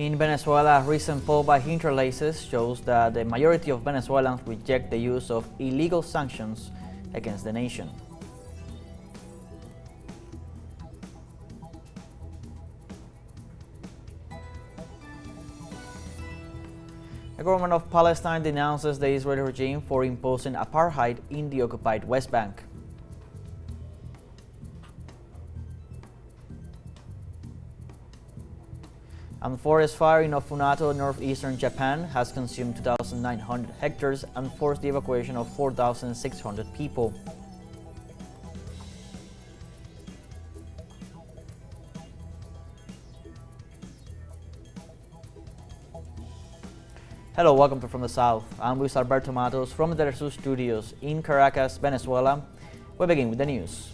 In Venezuela, a recent poll by Hinterlaces shows that the majority of Venezuelans reject the use of illegal sanctions against the nation. The government of Palestine denounces the Israeli regime for imposing apartheid in the occupied West Bank. A forest fire in Ofunato, northeastern Japan, has consumed 2,900 hectares and forced the evacuation of 4,600 people. Hello, welcome to From the South. I'm Luis Alberto Matos from the teleSUR studios in Caracas, Venezuela. We begin with the news.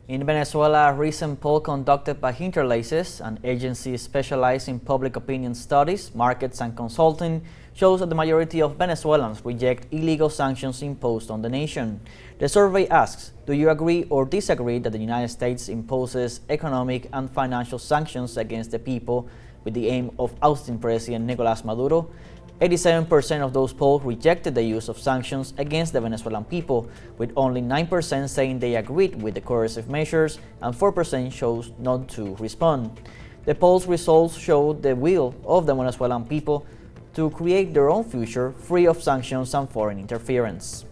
In Venezuela, a recent poll conducted by Hinterlaces, an agency specialized in public opinion studies, markets, and consulting, shows that the majority of Venezuelans reject illegal sanctions imposed on the nation. The survey asks, do you agree or disagree that the United States imposes economic and financial sanctions against the people with the aim of ousting President Nicolás Maduro? 87% of those polled rejected the use of sanctions against the Venezuelan people, with only 9% saying they agreed with the coercive measures and 4% chose not to respond. The poll's results show the will of the Venezuelan people to create their own future free of sanctions and foreign interference.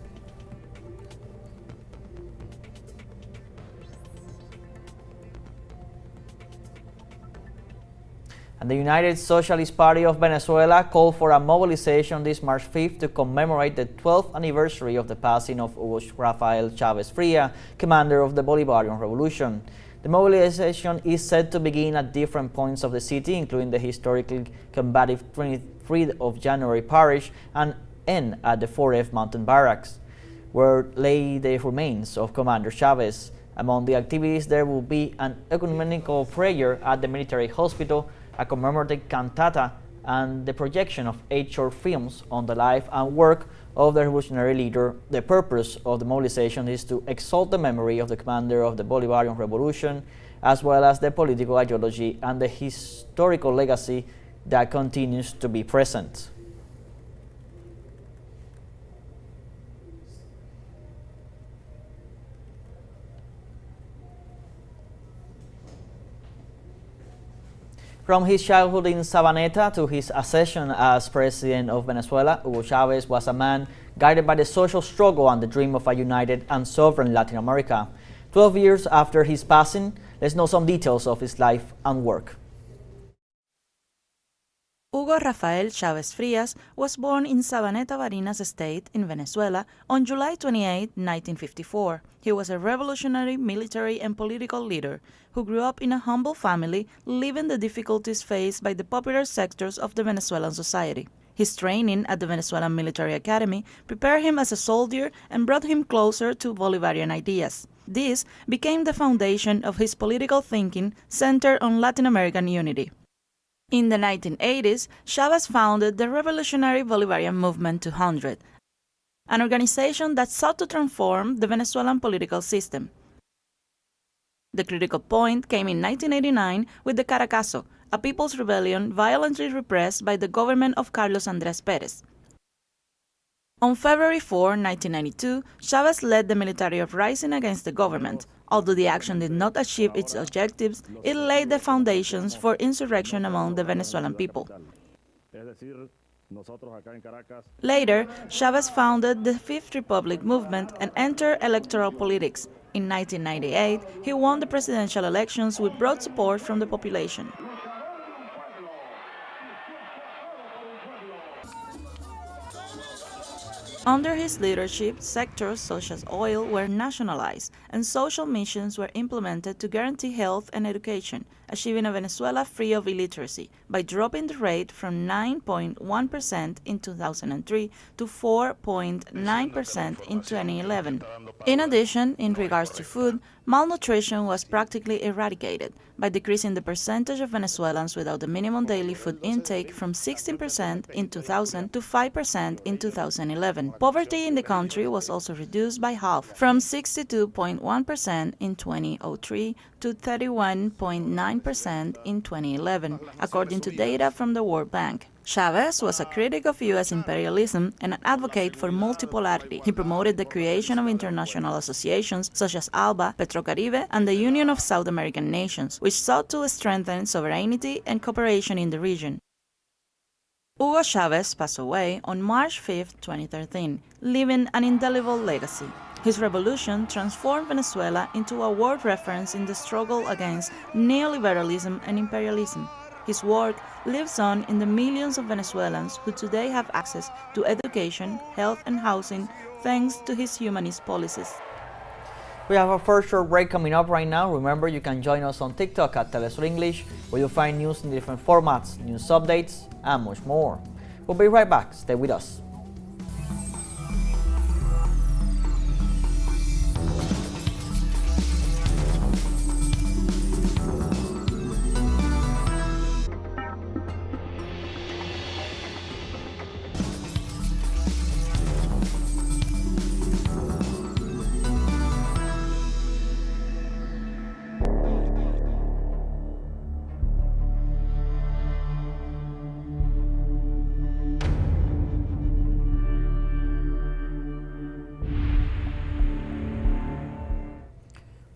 And the United Socialist Party of Venezuela called for a mobilization this March 5th to commemorate the 12th anniversary of the passing of Hugo Rafael Chávez Fría, commander of the Bolivarian Revolution. The mobilization is set to begin at different points of the city, including the historically combative 23rd of January parish, and end at the 4F Mountain Barracks, where lay the remains of Commander Chávez. Among the activities, there will be an ecumenical prayer at the military hospital, a commemorative cantata, and the projection of 8 short films on the life and work of the revolutionary leader. The purpose of the mobilization is to exalt the memory of the commander of the Bolivarian Revolution, as well as the political ideology and the historical legacy that continues to be present. From his childhood in Sabaneta to his accession as president of Venezuela, Hugo Chávez was a man guided by the social struggle and the dream of a united and sovereign Latin America. 12 years after his passing, let's know some details of his life and work. Hugo Rafael Chávez Frías was born in Sabaneta, Barinas State in Venezuela on July 28, 1954. He was a revolutionary military and political leader who grew up in a humble family, living the difficulties faced by the popular sectors of the Venezuelan society. His training at the Venezuelan Military Academy prepared him as a soldier and brought him closer to Bolivarian ideas. This became the foundation of his political thinking centered on Latin American unity. In the 1980s, Chávez founded the Revolutionary Bolivarian Movement 200, an organization that sought to transform the Venezuelan political system. The critical point came in 1989 with the Caracazo, a people's rebellion violently repressed by the government of Carlos Andrés Pérez. On February 4, 1992, Chávez led the military uprising against the government. Although the action did not achieve its objectives, it laid the foundations for insurrection among the Venezuelan people. Later, Chávez founded the Fifth Republic movement and entered electoral politics. In 1998, he won the presidential elections with broad support from the population. Under his leadership, sectors such as oil were nationalized, and social missions were implemented to guarantee health and education, achieving a Venezuela free of illiteracy by dropping the rate from 9.1% in 2003 to 4.9% in 2011. In addition, in regards to food, malnutrition was practically eradicated by decreasing the percentage of Venezuelans without the minimum daily food intake from 16% in 2000 to 5% in 2011. Poverty in the country was also reduced by half, from 62.1% in 2003 to 31.9% in 2011, according to data from the World Bank. Chavez was a critic of U.S. imperialism and an advocate for multipolarity. He promoted the creation of international associations such as ALBA, Petrocaribe, and the Union of South American Nations, which sought to strengthen sovereignty and cooperation in the region. Hugo Chavez passed away on March 5, 2013, leaving an indelible legacy. His revolution transformed Venezuela into a world reference in the struggle against neoliberalism and imperialism. His work lives on in the millions of Venezuelans who today have access to education, health, and housing thanks to his humanist policies. We have a first short break coming up right now. Remember, you can join us on TikTok at teleSUR English, where you'll find news in different formats, news updates, and much more. We'll be right back. Stay with us.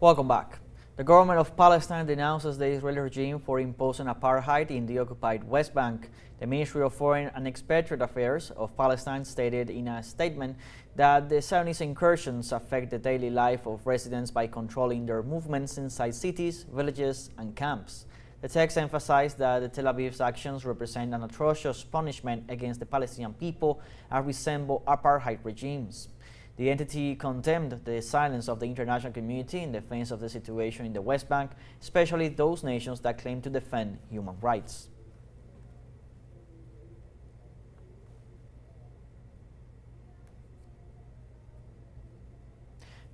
Welcome back. The government of Palestine denounces the Israeli regime for imposing apartheid in the occupied West Bank. The Ministry of Foreign and Expatriate Affairs of Palestine stated in a statement that the Zionist incursions affect the daily life of residents by controlling their movements inside cities, villages, and camps. The text emphasized that Tel Aviv's actions represent an atrocious punishment against the Palestinian people and resemble apartheid regimes. The entity condemned the silence of the international community in defense of the situation in the West Bank, especially those nations that claim to defend human rights.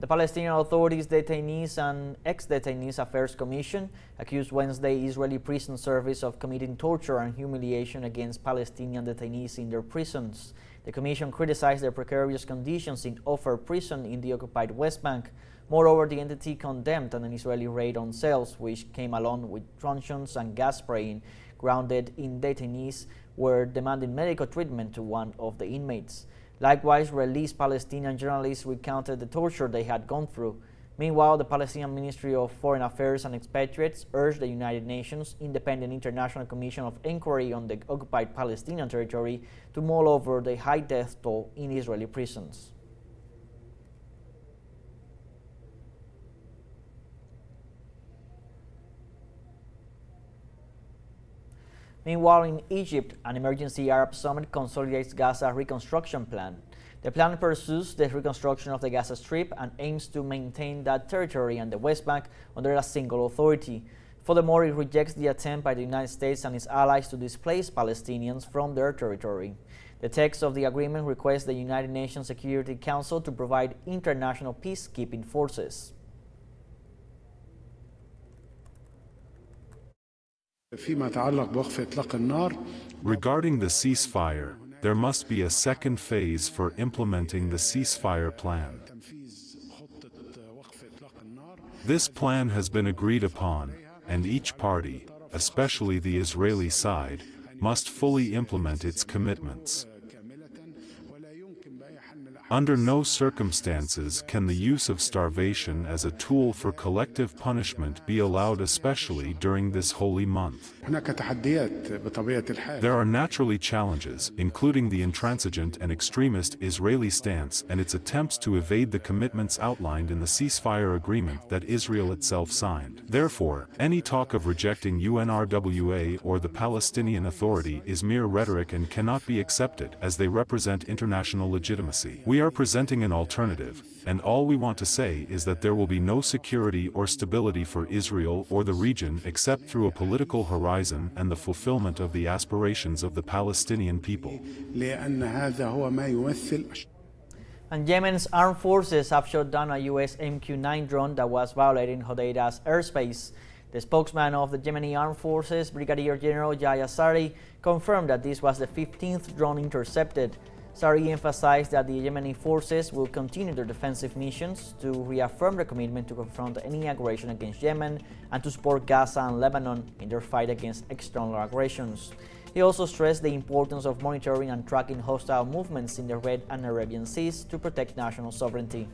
The Palestinian Authority's Detainees and Ex-Detainees Affairs Commission accused Wednesday Israeli Prison Service of committing torture and humiliation against Palestinian detainees in their prisons. The Commission criticized the precarious conditions in Ofer prison in the occupied West Bank. Moreover, the entity condemned an Israeli raid on cells, which came along with truncheons and gas spraying. Grounded in detainees were demanding medical treatment to one of the inmates. Likewise, released Palestinian journalists recounted the torture they had gone through. Meanwhile, the Palestinian Ministry of Foreign Affairs and Expatriates urged the United Nations Independent International Commission of Inquiry on the occupied Palestinian territory to mull over the high death toll in Israeli prisons. Meanwhile, in Egypt, an emergency Arab summit consolidates Gaza reconstruction plan. The plan pursues the reconstruction of the Gaza Strip and aims to maintain that territory and the West Bank under a single authority. Furthermore, it rejects the attempt by the United States and its allies to displace Palestinians from their territory. The text of the agreement requests the United Nations Security Council to provide international peacekeeping forces. Regarding the ceasefire, there must be a second phase for implementing the ceasefire plan. This plan has been agreed upon, and each party, especially the Israeli side, must fully implement its commitments. Under no circumstances can the use of starvation as a tool for collective punishment be allowed, especially during this holy month. There are naturally challenges, including the intransigent and extremist Israeli stance and its attempts to evade the commitments outlined in the ceasefire agreement that Israel itself signed. Therefore, any talk of rejecting UNRWA or the Palestinian Authority is mere rhetoric and cannot be accepted, as they represent international legitimacy. We are presenting an alternative, and all we want to say is that there will be no security or stability for Israel or the region except through a political horizon and the fulfillment of the aspirations of the Palestinian people. And Yemen's armed forces have shot down a U.S. MQ-9 drone that was violating Hodeida's airspace. The spokesman of the Yemeni Armed Forces, Brigadier General Yahya Sari, confirmed that this was the 15th drone intercepted. Sari emphasized that the Yemeni forces will continue their defensive missions to reaffirm their commitment to confront any aggression against Yemen and to support Gaza and Lebanon in their fight against external aggressions. He also stressed the importance of monitoring and tracking hostile movements in the Red and Arabian Seas to protect national sovereignty.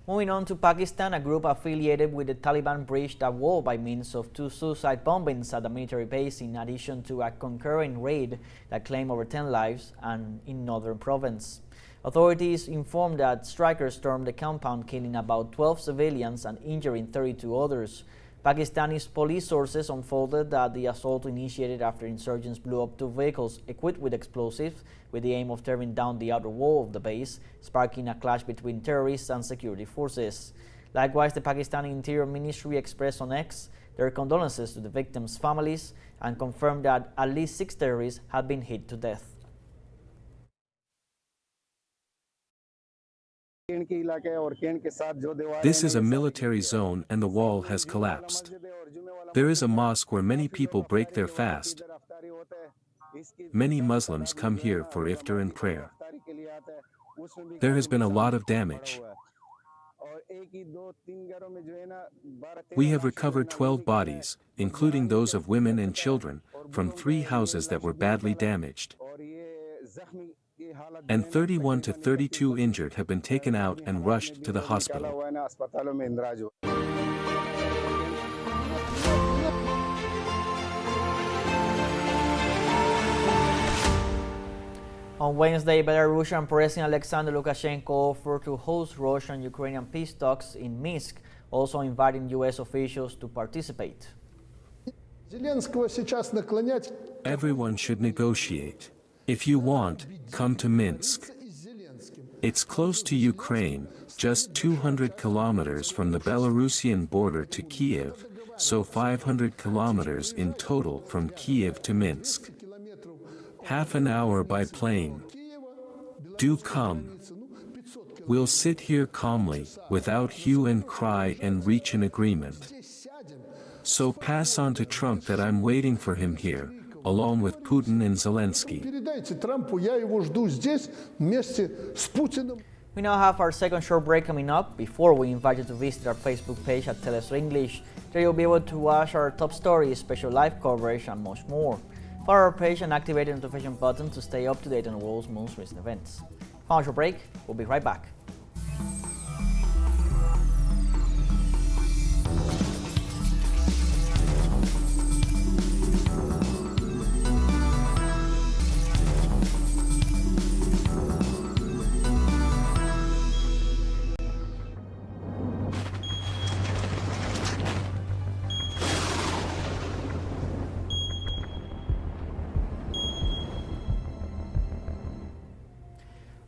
Moving on to Pakistan, a group affiliated with the Taliban breached a wall by means of 2 suicide bombings at a military base, in addition to a concurrent raid that claimed over 10 lives and in northern province. Authorities informed that strikers stormed the compound, killing about 12 civilians and injuring 32 others. Pakistani police sources unfolded that the assault initiated after insurgents blew up 2 vehicles equipped with explosives with the aim of tearing down the outer wall of the base, sparking a clash between terrorists and security forces. Likewise, the Pakistani Interior Ministry expressed on X their condolences to the victims' families and confirmed that at least 6 terrorists had been hit to death. This is a military zone and the wall has collapsed. There is a mosque where many people break their fast. Many Muslims come here for iftar and prayer. There has been a lot of damage. We have recovered 12 bodies, including those of women and children, from 3 houses that were badly damaged. And 31 to 32 injured have been taken out and rushed to the hospital. On Wednesday, Belarusian President Alexander Lukashenko offered to host Russian-Ukrainian peace talks in Minsk, also inviting U.S. officials to participate. Everyone should negotiate. If you want, come to Minsk. It's close to Ukraine, just 200 kilometers from the Belarusian border to Kiev, so 500 kilometers in total from Kiev to Minsk. Half an hour by plane. Do come. We'll sit here calmly, without hue and cry, and reach an agreement. So pass on to Trump that I'm waiting for him here, along with Putin and Zelensky. We now have our second short break coming up. Before we invite you to visit our Facebook page at teleSUR English. There you'll be able to watch our top stories, special live coverage, and much more. Follow our page and activate the notification button to stay up to date on the world's most recent events. Final short break. We'll be right back.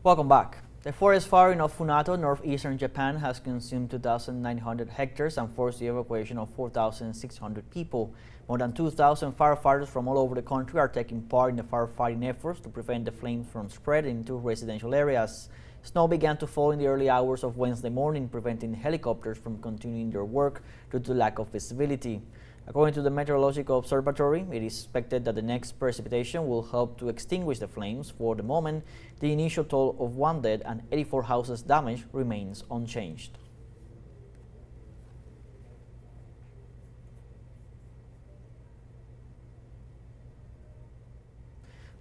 Welcome back. The forest fire in Ofunato, northeastern Japan, has consumed 2,900 hectares and forced the evacuation of 4,600 people. More than 2,000 firefighters from all over the country are taking part in the firefighting efforts to prevent the flames from spreading into residential areas. Snow began to fall in the early hours of Wednesday morning, preventing helicopters from continuing their work due to lack of visibility. According to the Meteorological Observatory, it is expected that the next precipitation will help to extinguish the flames. For the moment, the initial toll of 1 dead and 84 houses damaged remains unchanged.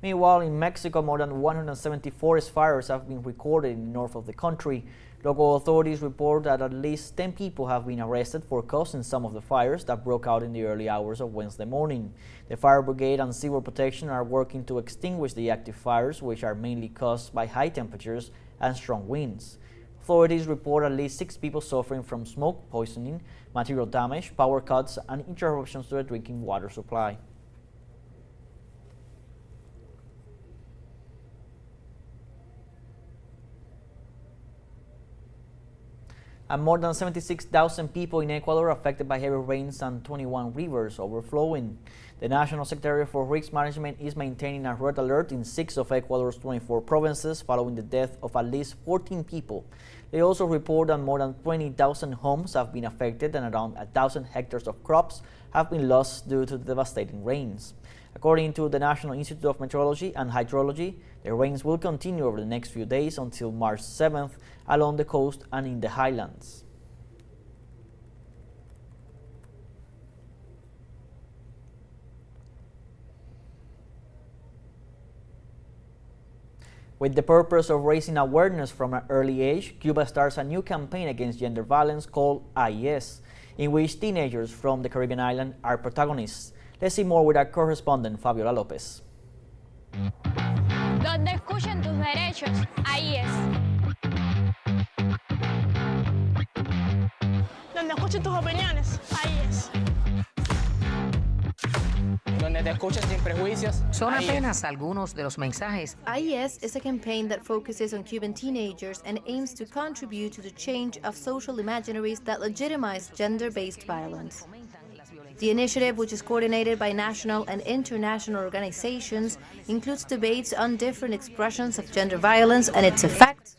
Meanwhile, in Mexico, more than 170 forest fires have been recorded in the north of the country. Local authorities report that at least 10 people have been arrested for causing some of the fires that broke out in the early hours of Wednesday morning. The fire brigade and civil protection are working to extinguish the active fires, which are mainly caused by high temperatures and strong winds. Authorities report at least 6 people suffering from smoke poisoning, material damage, power cuts, and interruptions to the drinking water supply. And more than 76,000 people in Ecuador affected by heavy rains and 21 rivers overflowing. The National Secretariat for Risk Management is maintaining a red alert in 6 of Ecuador's 24 provinces following the death of at least 14 people. They also report that more than 20,000 homes have been affected and around 1,000 hectares of crops have been lost due to the devastating rains. According to the National Institute of Meteorology and Hydrology, the rains will continue over the next few days until March 7th along the coast and in the highlands. With the purpose of raising awareness from an early age, Cuba starts a new campaign against gender violence called IES, in which teenagers from the Caribbean island are protagonists. Let's see more with our correspondent Fabiola Lopez. Donde escuchen tus derechos, ahí es. Donde escuchen tus opiniones, ahí es. Donde te escuchen sin prejuicios. Son apenas algunos de los mensajes. IES is a campaign that focuses on Cuban teenagers and aims to contribute to the change of social imaginaries that legitimize gender-based violence. The initiative, which is coordinated by national and international organizations, includes debates on different expressions of gender violence and its effects,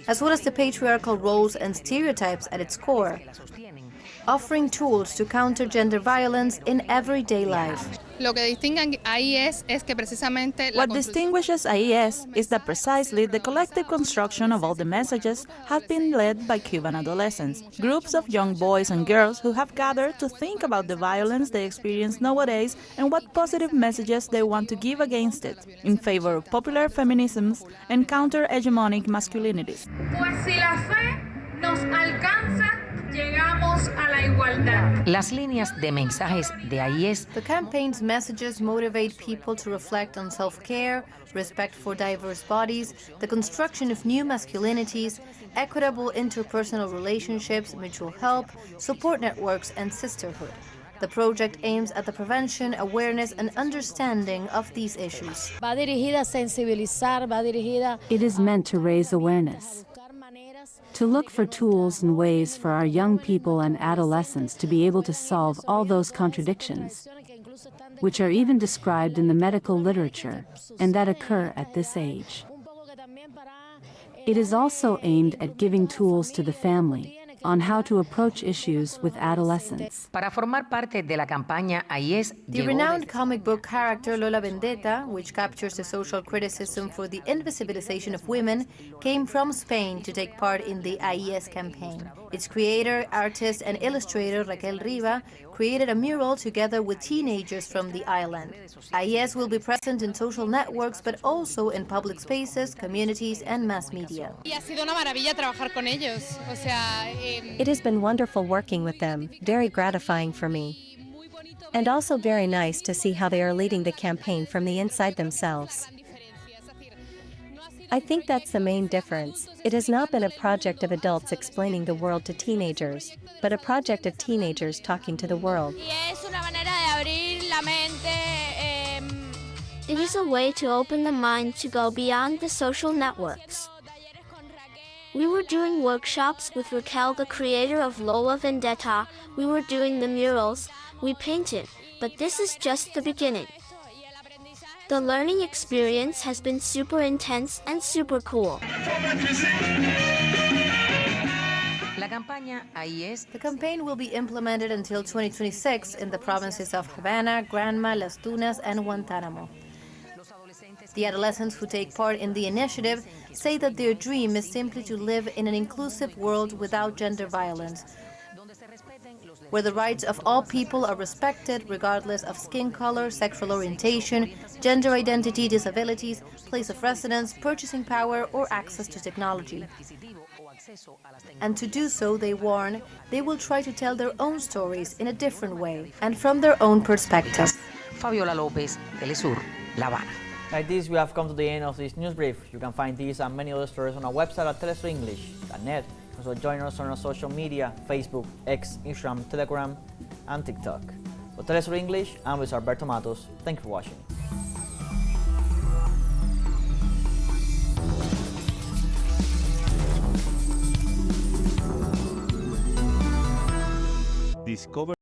as well as the patriarchal roles and stereotypes at its core, offering tools to counter gender violence in everyday life. What distinguishes IES is that precisely the collective construction of all the messages have been led by Cuban adolescents, groups of young boys and girls who have gathered to think about the violence they experience nowadays and what positive messages they want to give against it, in favor of popular feminisms and counter-hegemonic masculinities. Pues si la fe nos alcanza, llegamos a la igualdad. Las líneas de mensajes de IES. The campaign's messages motivate people to reflect on self-care, respect for diverse bodies, the construction of new masculinities, equitable interpersonal relationships, mutual help, support networks, and sisterhood. The project aims at the prevention, awareness, and understanding of these issues. Va dirigida a sensibilizar, va dirigida. It is meant to raise awareness, to look for tools and ways for our young people and adolescents to be able to solve all those contradictions, which are even described in the medical literature, and that occur at this age. It is also aimed at giving tools to the family on how to approach issues with adolescents. Para formar parte de la campaña IES, the renowned comic book character Lola Vendetta, which captures the social criticism for the invisibilization of women, came from Spain to take part in the IES campaign. Its creator, artist, and illustrator Raquel Riva created a mural together with teenagers from the island. IES will be present in social networks, but also in public spaces, communities, and mass media. It has been wonderful working with them, very gratifying for me. And also very nice to see how they are leading the campaign from the inside themselves. I think that's the main difference. It has not been a project of adults explaining the world to teenagers, but a project of teenagers talking to the world. It is a way to open the mind to go beyond the social networks. We were doing workshops with Raquel, the creator of Lola Vendetta. We were doing the murals, we painted, but this is just the beginning. The learning experience has been super intense and super cool. The campaign will be implemented until 2026 in the provinces of Havana, Granma, Las Tunas, and Guantánamo. The adolescents who take part in the initiative say that their dream is simply to live in an inclusive world without gender violence, where the rights of all people are respected regardless of skin color, sexual orientation, gender identity, disabilities, place of residence, purchasing power, or access to technology. And to do so, they warn, they will try to tell their own stories in a different way and from their own perspective. Fabiola López, teleSUR, La Habana. Like this, we have come to the end of this news brief. You can find these and many other stories on our website at telesurenglish.net. Also join us on our social media, Facebook, X, Instagram, Telegram, and TikTok. For teleSUR English, I'm Luis Alberto Matos. Thank you for watching. Discover